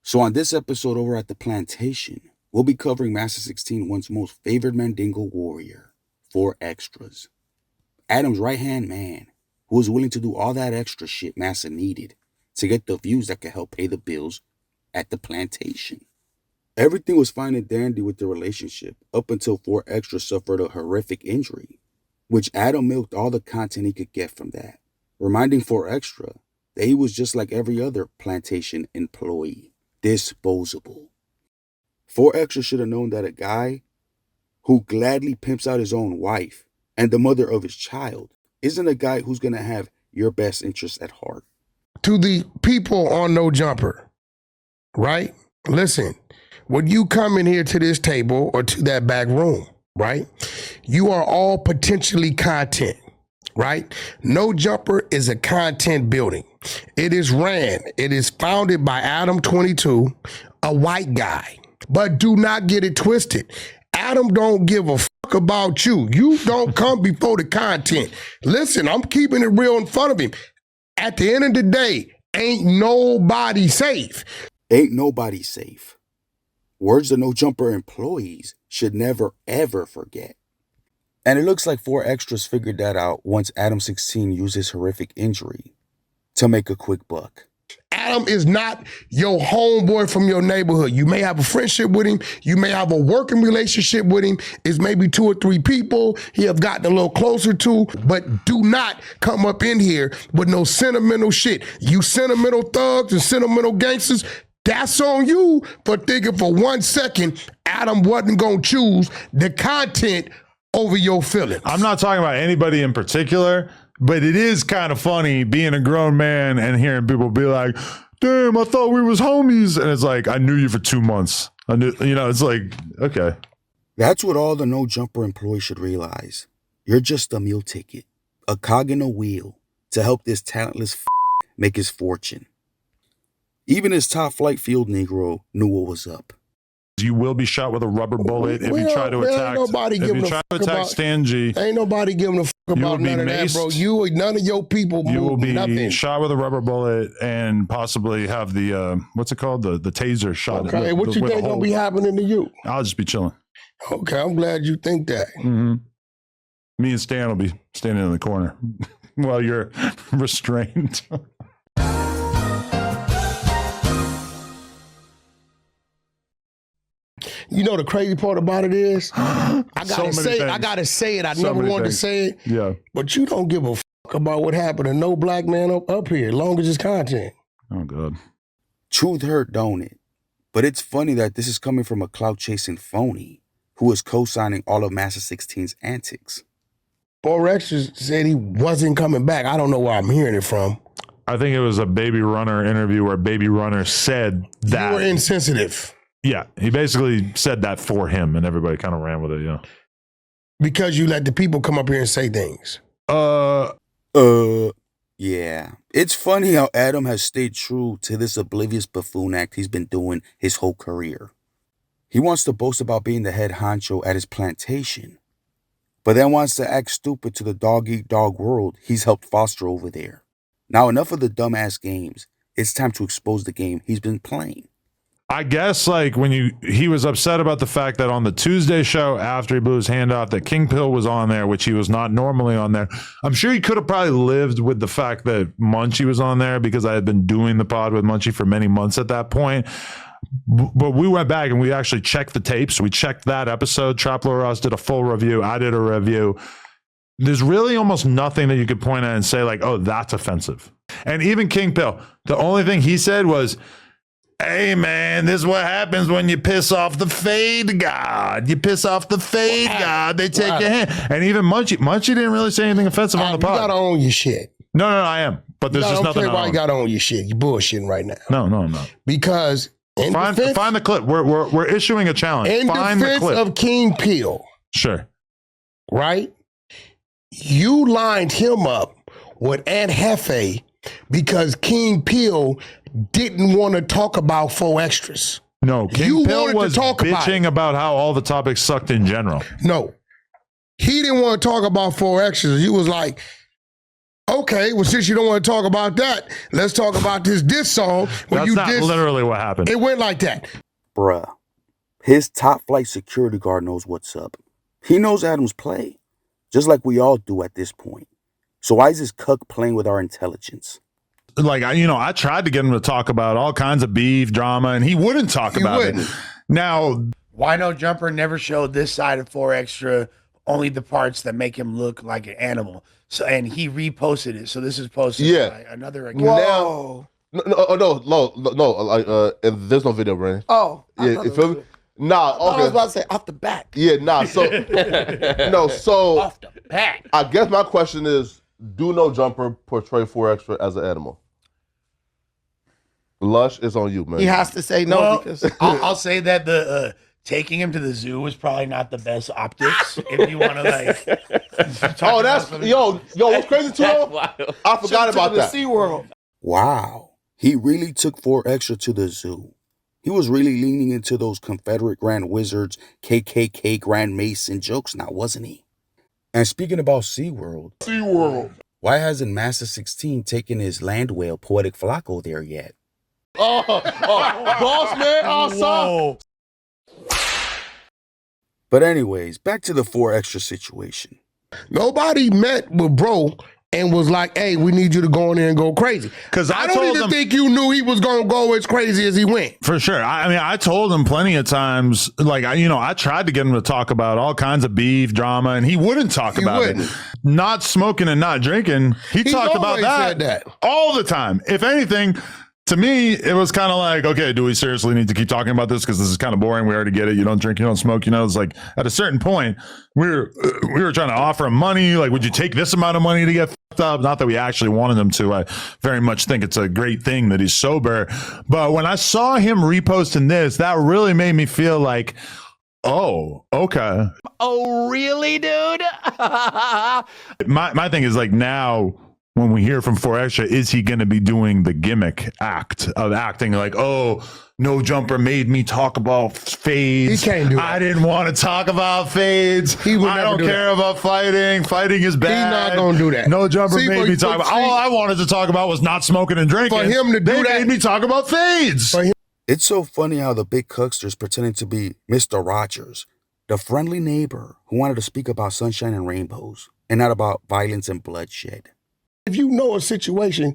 So on this episode over at the Plantation, we'll be covering Master 16 one's most favored Mandingo warrior, 4 Extras. Adam's right-hand man, who was willing to do all that extra shit Massa needed to get the views that could help pay the bills at the Plantation. Everything was fine and dandy with the relationship up until 4 Extras suffered a horrific injury, which Adam milked all the content he could get from that, reminding 4 Extra that he was just like every other Plantation employee. Disposable. 4 Extra should have known that a guy who gladly pimps out his own wife and the mother of his child isn't a guy who's going to have your best interests at heart. To the people on No Jumper, right? Listen, when you come in here to this table or to that back room, right? You are all potentially content, right? No Jumper is a content building. It is founded by Adam 22, a white guy. But do not get it twisted. Adam don't give a fuck about you. You don't come before the content. Listen, I'm keeping it real in front of him. At the end of the day, ain't nobody safe. Ain't nobody safe. Words the No Jumper employees should never ever forget. And it looks like 4 Extras figured that out once Adam 16 used his horrific injury to make a quick buck. Adam is not your homeboy from your neighborhood. You may have a friendship with him. You may have a working relationship with him. It's maybe 2 or 3 people he have gotten a little closer to, but do not come up in here with no sentimental shit. You sentimental thugs and sentimental gangsters, that's on you for thinking for 1 second Adam wasn't going to choose the content over your feelings. I'm not talking about anybody in particular, but it is kind of funny being a grown man and hearing people be like, damn, I thought we was homies. And it's like, I knew you for 2 months. I knew, it's like, okay. That's what all the No Jumper employees should realize. You're just a meal ticket, a cog in a wheel to help this talentless make his fortune. Even his top flight field Negro knew what was up. You will be shot with a rubber bullet if you try to attack. Stan G. Ain't nobody giving a fuck about none of that, bro. You, none of your people move. You will be nothing. Shot with a rubber bullet and possibly have the what's it called, the taser shot. Okay, what you think gonna be happening to you? I'll just be chilling. Okay, I'm glad you think that. Mm-hmm. Me and Stan will be standing in the corner while you're restrained. You know the crazy part about it is, I gotta say it. I never wanted to say it. Yeah. But you don't give a fuck about what happened to no black man up here, long as it's content. Oh God. Truth hurt, don't it? But it's funny that this is coming from a clout-chasing phony who is co-signing all of Master 16's antics. 4 Extras said he wasn't coming back. I don't know where I'm hearing it from. I think it was a Baby Runner interview where Baby Runner said that. You were insensitive. Yeah, he basically said that for him, and everybody kind of ran with it, yeah. Because you let the people come up here and say things. Yeah. It's funny how Adam has stayed true to this oblivious buffoon act he's been doing his whole career. He wants to boast about being the head honcho at his plantation, but then wants to act stupid to the dog-eat-dog world he's helped foster over there. Now, enough of the dumbass games. It's time to expose the game he's been playing. I guess like he was upset about the fact that on the Tuesday show after he blew his hand off that King Pill was on there, which he was not normally on there. I'm sure he could have probably lived with the fact that Munchie was on there because I had been doing the pod with Munchie for many months at that point. But we went back and we actually checked the tapes. We checked that episode. Trap Lord Ross did a full review. I did a review. There's really almost nothing that you could point at and say like, oh, that's offensive. And even King Pill, the only thing he said was, hey, man, this is what happens when you piss off the fade god. You piss off the fade god, they take your hand. And even Munchie didn't really say anything offensive on the pod. You got to own your shit. No, I am. But there's just nothing. Why you got to own your shit? You bullshitting right now. No, I'm not. Because find the clip. We're issuing a challenge. Find the clip of King Peel. Sure. Right? You lined him up with Aunt Hefe because King Peel didn't want to talk about 4 Extras. No, King Pill was bitching about how all the topics sucked in general. No, he didn't want to talk about 4 Extras. He was like, Okay, well, since you don't want to talk about that, let's talk about this diss song. When That's you not diss, literally what happened. it went like that. Bruh, his top flight security guard knows what's up. He knows Adam's play, just like we all do at this point. So why is this cuck playing with our intelligence? Like, I tried to get him to talk about all kinds of beef drama, and he wouldn't talk about it. Now, Why No Jumper never showed this side of 4 Extra, only the parts that make him look like an animal. So, and he reposted it. So this is posted by another account. Whoa. No. And there's no video, Brandon. Oh. Yeah, you feel me? Nah, I was okay. about to say off the back. Yeah, nah. So no, so Off the back. I guess my question is, do No Jumper portray 4 Extra as an animal? Lush is on you, man. He has to say no Well, because I'll say that the taking him to the zoo was probably not the best optics. If you want to like, Oh, that's yo. What's crazy too? Though? I forgot about the that. SeaWorld. Wow, he really took 4 Extra to the zoo. He was really leaning into those Confederate Grand Wizards, KKK Grand Mason jokes now, wasn't he? And speaking about SeaWorld, why hasn't Master 16 taken his land whale, Poetic Flacco, there yet? Boss man outside. But anyways, back to the 4 Extra situation. Nobody met with bro and was like, hey, we need you to go in there and go crazy. 'Cause I don't told even him- think you knew he was going to go as crazy as he went. for sure. I mean, I told him plenty of times, like, I tried to get him to talk about all kinds of beef drama, and he wouldn't talk about it. Not smoking and not drinking. He talked about always said that that. all the time. If anything, to me, it was kind of like, okay, do we seriously need to keep talking about this? Because this is kind of boring. We already get it. You don't drink, you don't smoke. It's like at a certain point, we were trying to offer him money. Like, would you take this amount of money to get fucked up? Not that we actually wanted him to. I very much think it's a great thing that he's sober. But when I saw him reposting this, that really made me feel like, oh, okay. Oh, really, dude? My thing is like now, when we hear from 4 Extra, is he going to be doing the gimmick act of acting like, oh, No Jumper made me talk about fades. He can't do that. I didn't want to talk about fades. He would I never don't do care that. about fighting. Fighting is bad. not gonna do that. No Jumper See, made but- me talk but about. All I wanted to talk about was not smoking and drinking. For him to do they that- made me talk about fades. For him- It's so funny how the big cuckster's pretending to be Mr. Rogers, the friendly neighbor who wanted to speak about sunshine and rainbows and not about violence and bloodshed. If you know a situation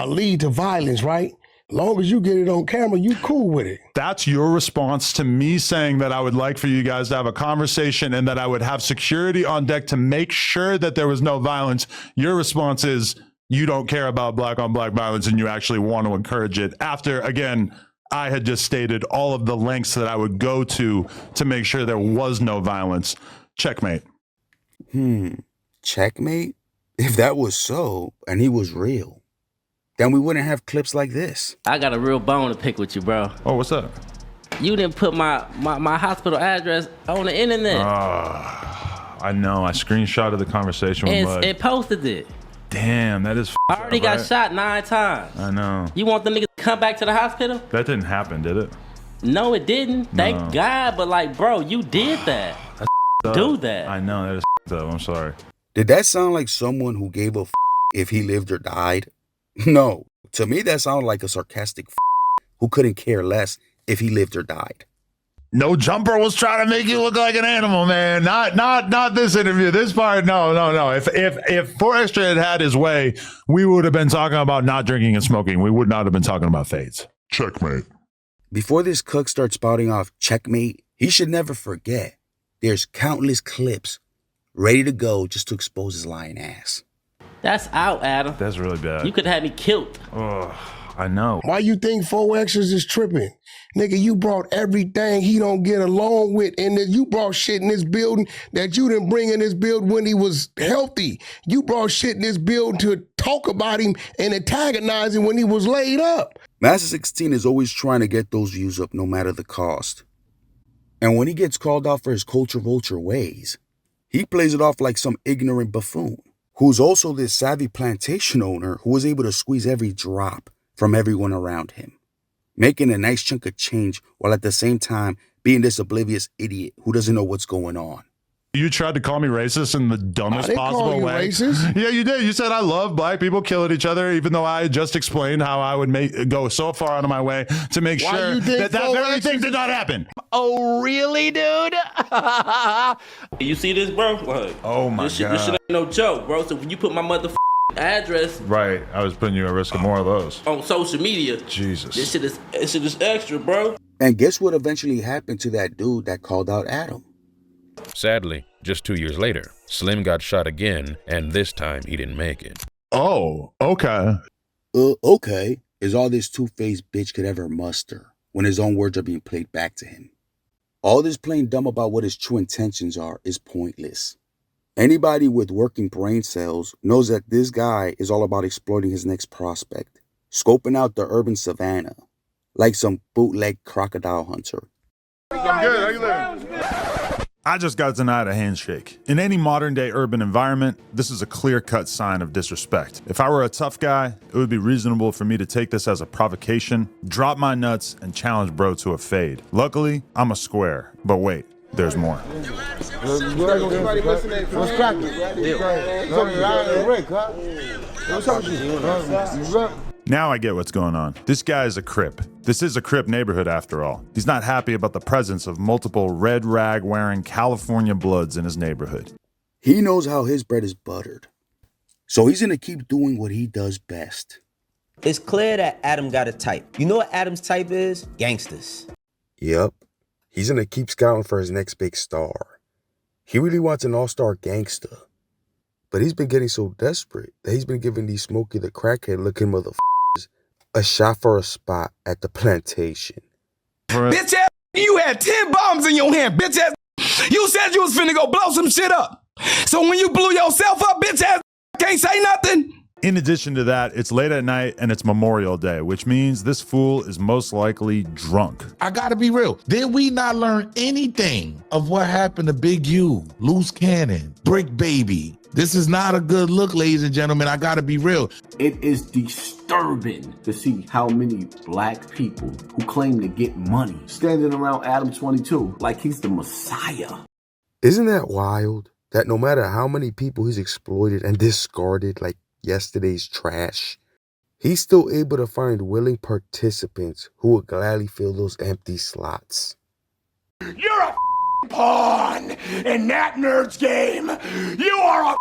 lead to violence, right? Long as you get it on camera, you cool with it. That's your response to me saying that I would like for you guys to have a conversation and that I would have security on deck to make sure that there was no violence. Your response is you don't care about black on black violence and you actually want to encourage it. After, again, I had just stated all of the lengths that I would go to make sure there was no violence. Checkmate. Checkmate? If that was so, and he was real, then we wouldn't have clips like this. I got a real bone to pick with you, bro. Oh, what's up? You didn't put my hospital address on the internet I know. I screenshotted the conversation with Bud. and posted it. Damn, that is I already got shot 9 times. I know. You want them niggas to come back to the hospital? That didn't happen, did it? No, it didn't. Thank God, but like, bro, you did that. Do that. I know. That is up. I'm sorry. Did that sound like someone who gave a if he lived or died? No. To me, that sounded like a sarcastic who couldn't care less if he lived or died. No Jumper was trying to make you look like an animal, man. Not this interview. This part, no. If 4 Extra had had his way, we would have been talking about not drinking and smoking. We would not have been talking about fades. Checkmate. Before this cook starts spouting off checkmate, he should never forget there's countless clips ready to go just to expose his lying ass. That's out, Adam. That's really bad. You could have me killed. Oh, I know. Why you think 4 Extras is tripping? Nigga, you brought everything he don't get along with, and you brought shit in this building that you didn't bring in this building when he was healthy. You brought shit in this building to talk about him and antagonize him when he was laid up. Master 16 is always trying to get those views up no matter the cost. And when he gets called out for his culture vulture ways, he plays it off like some ignorant buffoon, who's also this savvy plantation owner who was able to squeeze every drop from everyone around him, making a nice chunk of change while at the same time being this oblivious idiot who doesn't know what's going on. You tried to call me racist in the dumbest I didn't possible call you way. racist. Yeah, you did. You said I love black people killing each other, even though I just explained how I would go so far out of my way to make Why sure you think that very thing did not happen. Oh, really, dude? You see this, bro? Like, Oh my this shit ain't no joke, bro. So when you put my address Right, I was putting you at risk of more of those. on social media, Jesus. this shit is extra, bro. And guess what eventually happened to that dude that called out Adam? Sadly, just 2 years later, Slim got shot again, and this time he didn't make it. Oh, okay. Okay, is all this two-faced bitch could ever muster when his own words are being played back to him. All this playing dumb about what his true intentions are is pointless. Anybody with working brain cells knows that this guy is all about exploiting his next prospect, scoping out the urban savannah, like some bootleg crocodile hunter. I'm good. How you living? I just got denied a handshake. In any modern day urban environment, this is a clear-cut sign of disrespect. If I were a tough guy, it would be reasonable for me to take this as a provocation, drop my nuts, and challenge bro to a fade. Luckily, I'm a square. But wait, there's more. What's cracking? Now I get what's going on. This guy is a Crip. This is a Crip neighborhood after all. He's not happy about the presence of multiple red rag wearing California Bloods in his neighborhood. He knows how his bread is buttered. So he's gonna keep doing what he does best. It's clear that Adam got a type. You know what Adam's type is? Gangsters. Yep. He's gonna keep scouting for his next big star. He really wants an all-star gangster. But he's been getting so desperate that he's been giving these Smokey the Crackhead looking motherfuckers a shot for a spot at the Plantation. Bitch ass, you had 10 bombs in your hand, bitch ass. You said you was finna go blow some shit up. So when you blew yourself up, bitch ass, can't say nothing. In addition to that, it's late at night and it's Memorial Day, which means this fool is most likely drunk. I gotta be real. Did we not learn anything of what happened to Big U, Loose Cannon, Brick Baby? This is not a good look, ladies and gentlemen. I gotta be real. It is disturbing to see how many black people who claim to get money standing around Adam 22 like he's the Messiah. Isn't that wild? That no matter how many people he's exploited and discarded like yesterday's trash, he's still able to find willing participants who will gladly fill those empty slots. You're a pawn in that nerd's game. You are a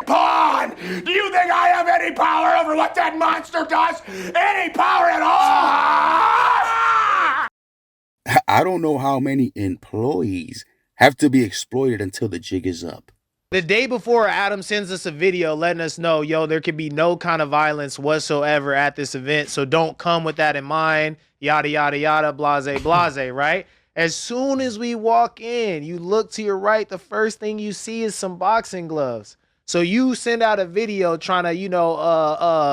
pawn. Do you think I have any power over what that monster does? Any power at all? I don't know how many employees have to be exploited until the jig is up. The day before, Adam sends us a video letting us know, yo, there could be no kind of violence whatsoever at this event, so don't come with that in mind, yada, yada, yada, blase, blase, right? As soon as we walk in, you look to your right, the first thing you see is some boxing gloves. So you send out a video trying to,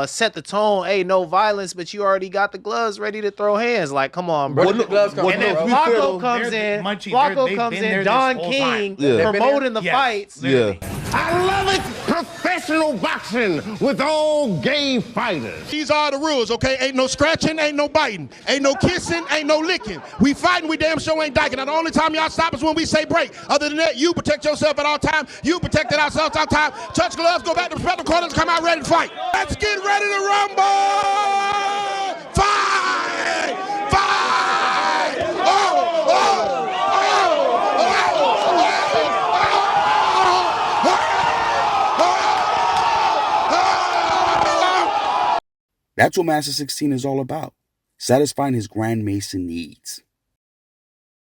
set the tone, hey, no violence, but you already got the gloves ready to throw hands. Like, come on, bro. Where did the gloves come And then from? Flacco comes in, Don King, promoting the fights. Yeah. I love it. Professional boxing with all gay fighters. These are the rules, okay? Ain't no scratching, ain't no biting, ain't no kissing, ain't no licking. We fighting, we damn sure ain't diking. Now the only time y'all stop is when we say break. Other than that, you protect yourself at all time. You protect it ourselves all time. Touch gloves, go back to the corners, come out ready to fight. Let's get ready to rumble! Fight! Fight! That's what Master 16 is all about, satisfying his Grand Mason needs.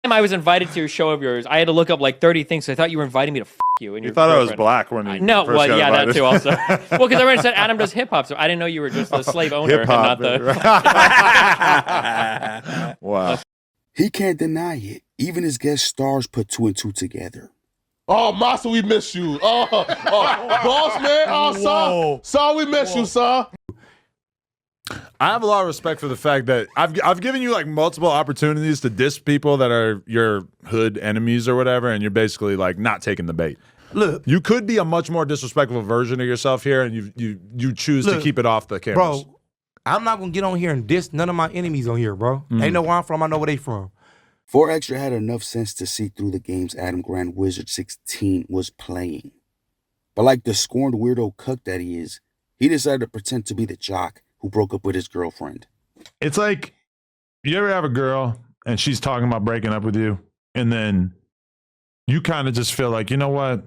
I was invited to your show of yours, I had to look up like 30 things. So I thought you were inviting me to you. And You thought I was black when you No, first well, got yeah, that invited. too also. Well, because I already said Adam does hip hop, so I didn't know you were just the slave owner and Hip-hop, not the. Wow. He can't deny it. Even his guest stars put two and two together. Oh, Massa, we miss you. Boss man, son, we miss you, son. I have a lot of respect for the fact that I've given you like multiple opportunities to diss people that are your hood enemies or whatever, and you're basically like not taking the bait. Look, you could be a much more disrespectful version of yourself here, and you choose to keep it off the cameras. Bro, I'm not gonna get on here and diss none of my enemies on here, bro. They know where I'm from. I know where they from. 4 Extra had enough sense to see through the games Adam Grand Wizard 16 was playing. But like the scorned weirdo cuck that he is, he decided to pretend to be the jock who broke up with his girlfriend. It's like, you ever have a girl and she's talking about breaking up with you, and then you kind of just feel like, you know what?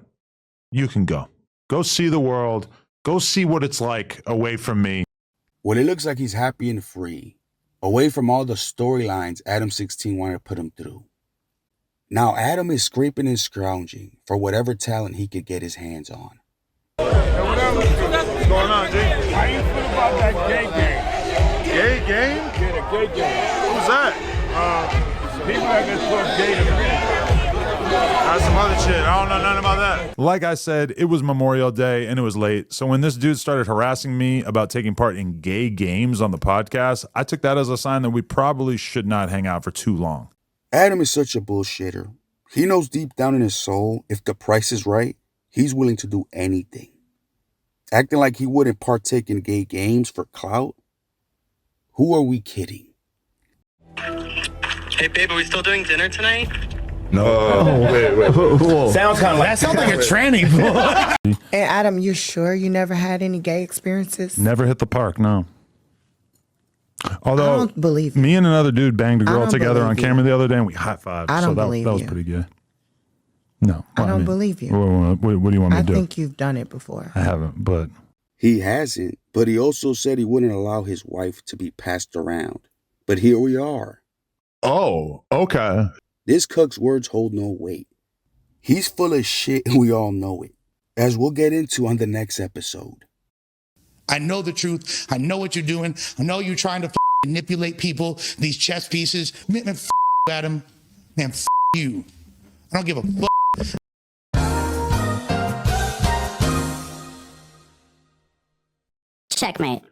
You can go. Go see the world. Go see what it's like away from me. Well, it looks like he's happy and free, away from all the storylines Adam 16 wanted to put him through. Now Adam is scraping and scrounging for whatever talent he could get his hands on. What's going on, G? How you feel about that gay game? Gay game? Yeah, the gay game. Who's that? People that get called gay to me. That's some other shit. I don't know nothing about that. Like I said, it was Memorial Day and it was late. So when this dude started harassing me about taking part in gay games on the podcast, I took that as a sign that we probably should not hang out for too long. Adam is such a bullshitter. He knows deep down in his soul, if the price is right, he's willing to do anything. Acting like he wouldn't partake in gay games for clout? Who are we kidding? Hey, babe, are we still doing dinner tonight? No. Wait. Sounds kind of like that sounds like a tranny. Hey, Adam, you sure you never had any gay experiences? Never hit the park, no. Although, I don't believe you. me and another dude banged a girl don't together on believe camera the other day and we high-fived. I don't so believe that was you. pretty good. No. I don't believe you. What do you want me I to do? think you've done it before. I haven't, but... He hasn't, but he also said he wouldn't allow his wife to be passed around. But here we are. Oh, okay. This cuck's words hold no weight. He's full of shit and we all know it, as we'll get into on the next episode. I know the truth. I know what you're doing. I know you're trying to manipulate people, these chess pieces. Man, you, Adam. Man, you. I don't give a fuck. Checkmate.